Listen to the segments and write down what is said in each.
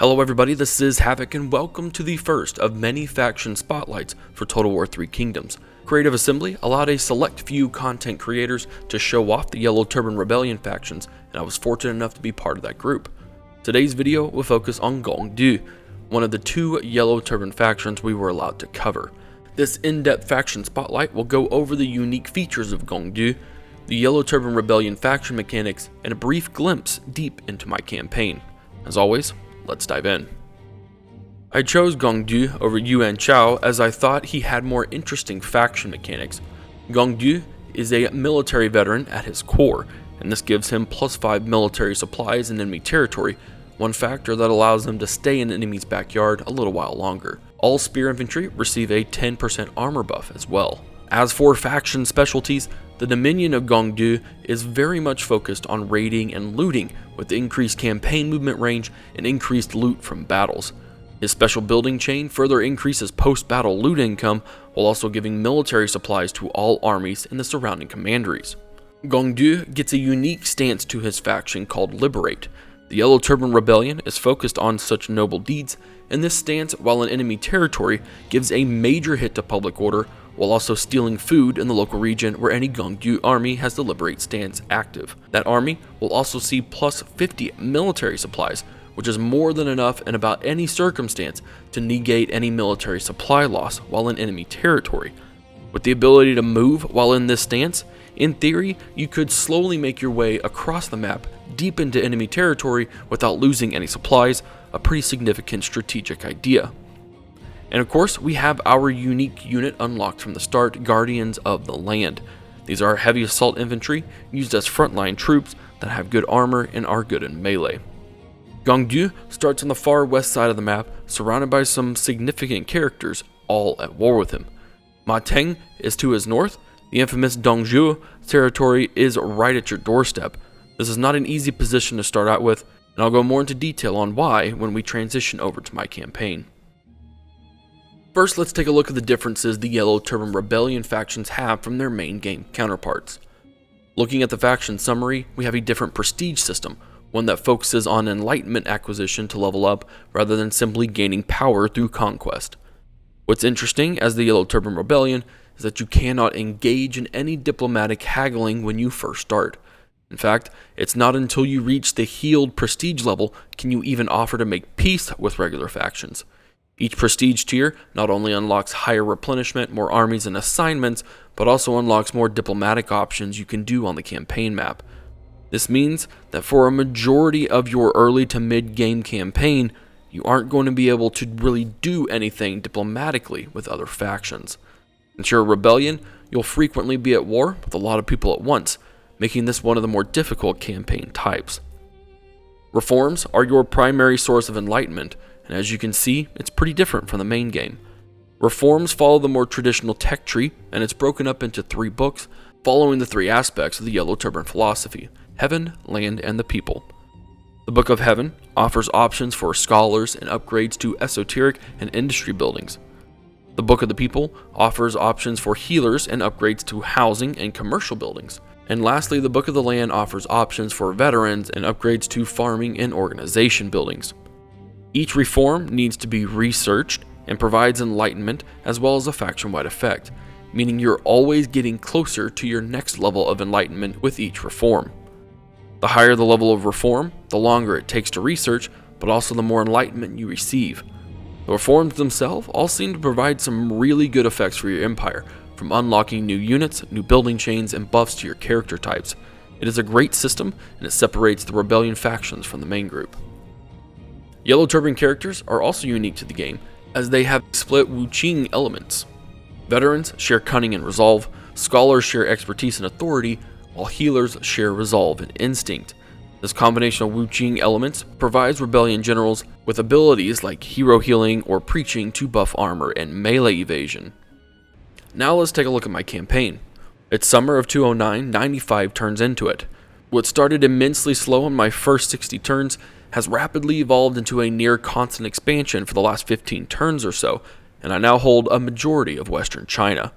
Hello everybody, this is Havoc and welcome to the first of many faction spotlights for Total War 3 Kingdoms. Creative Assembly allowed a select few content creators to show off the Yellow Turban Rebellion factions, and I was fortunate enough to be part of that group. Today's video will focus on Gong, one of the two Yellow Turban factions we were allowed to cover. This in-depth faction spotlight will go over the unique features of Gong, the Yellow Turban Rebellion faction mechanics, and a brief glimpse deep into my campaign. As always, let's dive in. I chose Gong over Yuan Chao as I thought he had more interesting faction mechanics. Gong is a military veteran at his core, and this gives him +5 military supplies in enemy territory, one factor that allows him to stay in an enemy's backyard a little while longer. All spear infantry receive a 10% armor buff as well. As for faction specialties, the Dominion of Gong is very much focused on raiding and looting, with increased campaign movement range and increased loot from battles. His special building chain further increases post-battle loot income, while also giving military supplies to all armies in the surrounding commanderies. Gong gets a unique stance to his faction called Liberate. The Yellow Turban Rebellion is focused on such noble deeds, and this stance, while in enemy territory, gives a major hit to public order, while also stealing food in the local region where any Gong army has the Liberate stance active. That army will also see +50 military supplies, which is more than enough in about any circumstance to negate any military supply loss while in enemy territory. With the ability to move while in this stance, in theory, you could slowly make your way across the map deep into enemy territory without losing any supplies, a pretty significant strategic idea. And of course, we have our unique unit unlocked from the start, Guardians of the Land. These are heavy assault infantry used as frontline troops that have good armor and are good in melee. Gong starts on the far west side of the map, surrounded by some significant characters, all at war with him. Ma Teng is to his north. The infamous Dongzhou territory is right at your doorstep. This is not an easy position to start out with, and I'll go more into detail on why when we transition over to my campaign. First, let's take a look at the differences the Yellow Turban Rebellion factions have from their main game counterparts. Looking at the faction summary, we have a different prestige system, one that focuses on enlightenment acquisition to level up rather than simply gaining power through conquest. What's interesting as the Yellow Turban Rebellion is that you cannot engage in any diplomatic haggling when you first start. In fact, it's not until you reach the healed prestige level can you even offer to make peace with regular factions. Each prestige tier not only unlocks higher replenishment, more armies and assignments, but also unlocks more diplomatic options you can do on the campaign map. This means that for a majority of your early to mid-game campaign, you aren't going to be able to really do anything diplomatically with other factions. Since you're a rebellion, you'll frequently be at war with a lot of people at once, making this one of the more difficult campaign types. Reforms are your primary source of enlightenment, and as you can see, it's pretty different from the main game. Reforms follow the more traditional tech tree, and it's broken up into 3 books, following the 3 aspects of the Yellow Turban philosophy: Heaven, Land, and the People. The Book of Heaven offers options for scholars and upgrades to esoteric and industry buildings. The Book of the People offers options for healers and upgrades to housing and commercial buildings. And lastly, the Book of the Land offers options for veterans and upgrades to farming and organization buildings. Each reform needs to be researched and provides enlightenment as well as a faction-wide effect, meaning you're always getting closer to your next level of enlightenment with each reform. The higher the level of reform, the longer it takes to research, but also the more enlightenment you receive. The reforms themselves all seem to provide some really good effects for your empire, from unlocking new units, new building chains, and buffs to your character types. It is a great system, and it separates the rebellion factions from the main group. Yellow Turban characters are also unique to the game, as they have split Wuqing elements. Veterans share cunning and resolve, scholars share expertise and authority, while healers share resolve and instinct. This combination of Wuqing elements provides rebellion generals with abilities like hero healing or preaching to buff armor and melee evasion. Now let's take a look at my campaign. It's summer of 209, 95 turns into it. What started immensely slow in my first 60 turns has rapidly evolved into a near constant expansion for the last 15 turns or so, and I now hold a majority of Western China.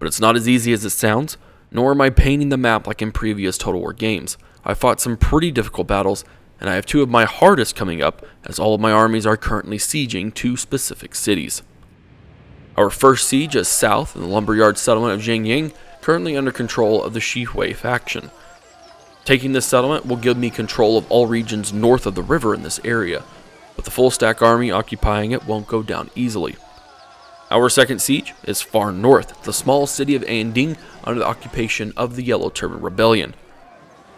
But it's not as easy as it sounds, nor am I painting the map like in previous Total War games. I fought some pretty difficult battles, and I have two of my hardest coming up, as all of my armies are currently sieging two specific cities. Our first siege is south in the lumberyard settlement of Zhengying, currently under control of the Shihui faction. Taking this settlement will give me control of all regions north of the river in this area, but the full stack army occupying it won't go down easily. Our second siege is far north, the small city of Anding under the occupation of the Yellow Turban Rebellion.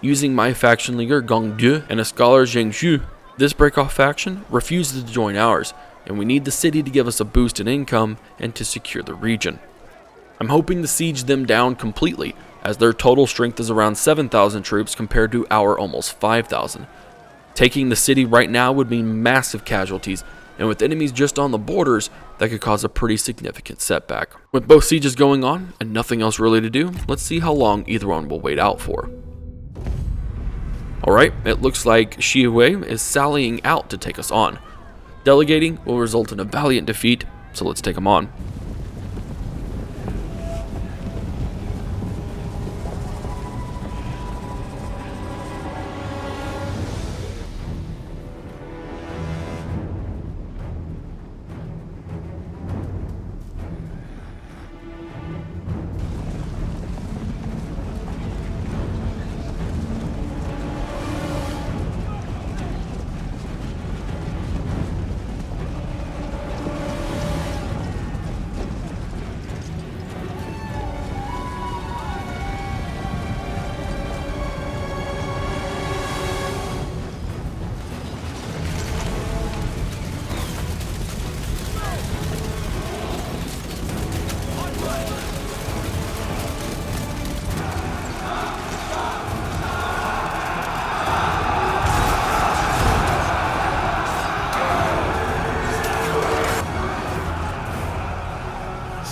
Using my faction leader Gong and a scholar Zheng Xu, this breakoff faction refuses to join ours, and we need the city to give us a boost in income and to secure the region. I'm hoping to siege them down completely, as their total strength is around 7,000 troops compared to our almost 5,000. Taking the city right now would mean massive casualties, and with enemies just on the borders, that could cause a pretty significant setback. With both sieges going on, and nothing else really to do, let's see how long either one will wait out for. Alright, it looks like Shihui is sallying out to take us on. Delegating will result in a valiant defeat, so let's take them on.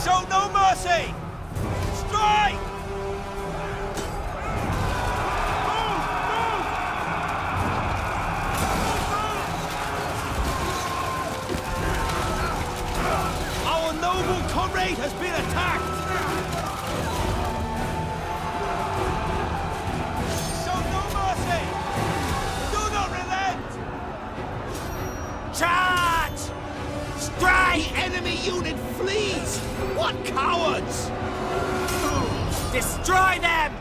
Show no mercy! Strike! Our noble comrade has been attacked! Show no mercy! Do not relent! Charge! Strike! Enemy unit flees! What cowards! Destroy them!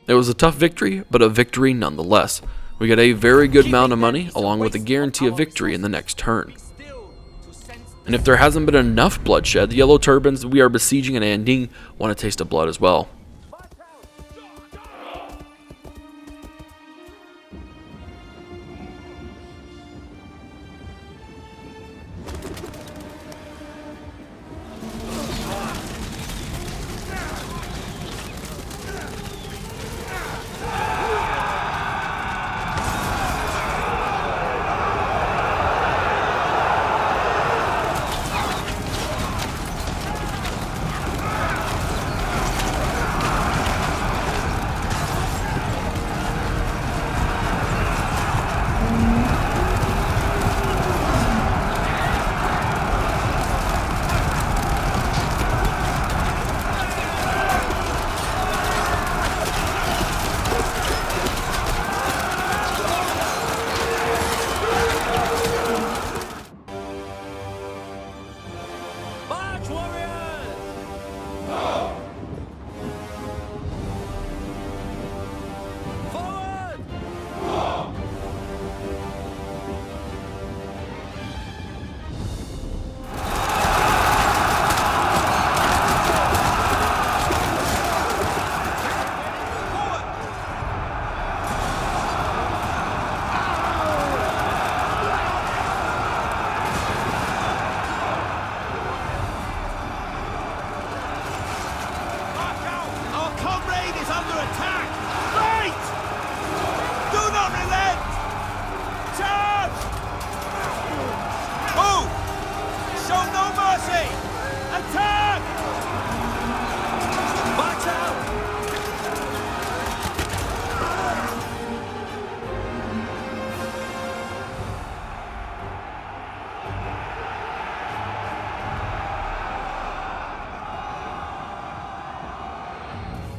It was a tough victory, but a victory nonetheless. We got a very good amount of money, along with a guarantee of victory in the next turn. And if there hasn't been enough bloodshed, the Yellow Turbans we are besieging in Anding want a taste of blood as well.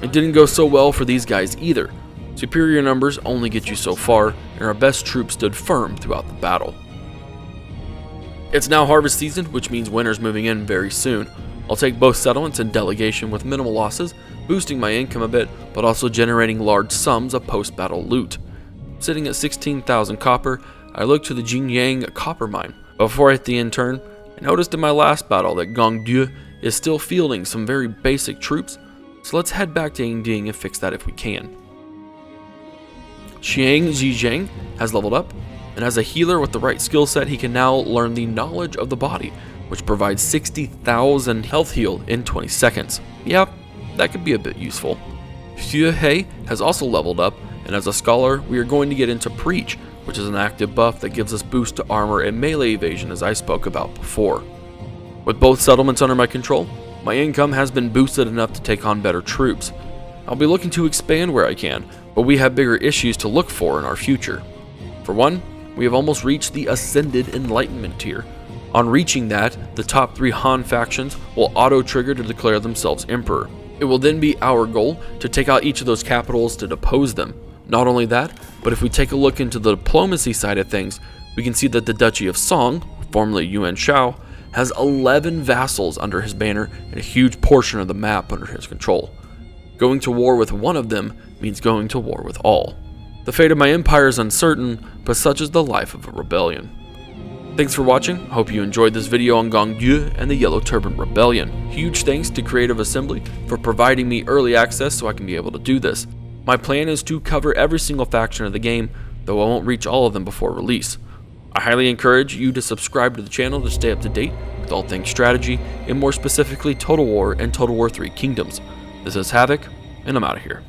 It didn't go so well for these guys either. Superior numbers only get you so far, and our best troops stood firm throughout the battle. It's now harvest season, which means winter's moving in very soon. I'll take both settlements and delegation with minimal losses, boosting my income a bit, but also generating large sums of post-battle loot. Sitting at 16,000 copper, I look to the Jingyang copper mine. Before I hit the end turn, I noticed in my last battle that Gong is still fielding some very basic troops, so let's head back to Yingding and fix that if we can. Xiang Zizhang has leveled up, and as a healer with the right skill set, he can now learn the knowledge of the body, which provides 60,000 health heal in 20 seconds. Yeah, that could be a bit useful. Xue He has also leveled up, and as a scholar, we are going to get into Preach, which is an active buff that gives us boost to armor and melee evasion as I spoke about before. With both settlements under my control, my income has been boosted enough to take on better troops. I'll be looking to expand where I can, but we have bigger issues to look for in our future. For one, we have almost reached the Ascended Enlightenment tier. On reaching that, the top 3 Han factions will auto-trigger to declare themselves Emperor. It will then be our goal to take out each of those capitals to depose them. Not only that, but if we take a look into the diplomacy side of things, we can see that the Duchy of Song, formerly Yuan Shao, has 11 vassals under his banner and a huge portion of the map under his control. Going to war with one of them means going to war with all. The fate of my empire is uncertain, but such is the life of a rebellion. Thanks for watching. Hope you enjoyed this video on Gong and the Yellow Turban Rebellion. Huge thanks to Creative Assembly for providing me early access so I can be able to do this. My plan is to cover every single faction of the game, though I won't reach all of them before release. I highly encourage you to subscribe to the channel to stay up to date with all things strategy, and more specifically Total War and Total War 3 Kingdoms. This is Havoc, and I'm out of here.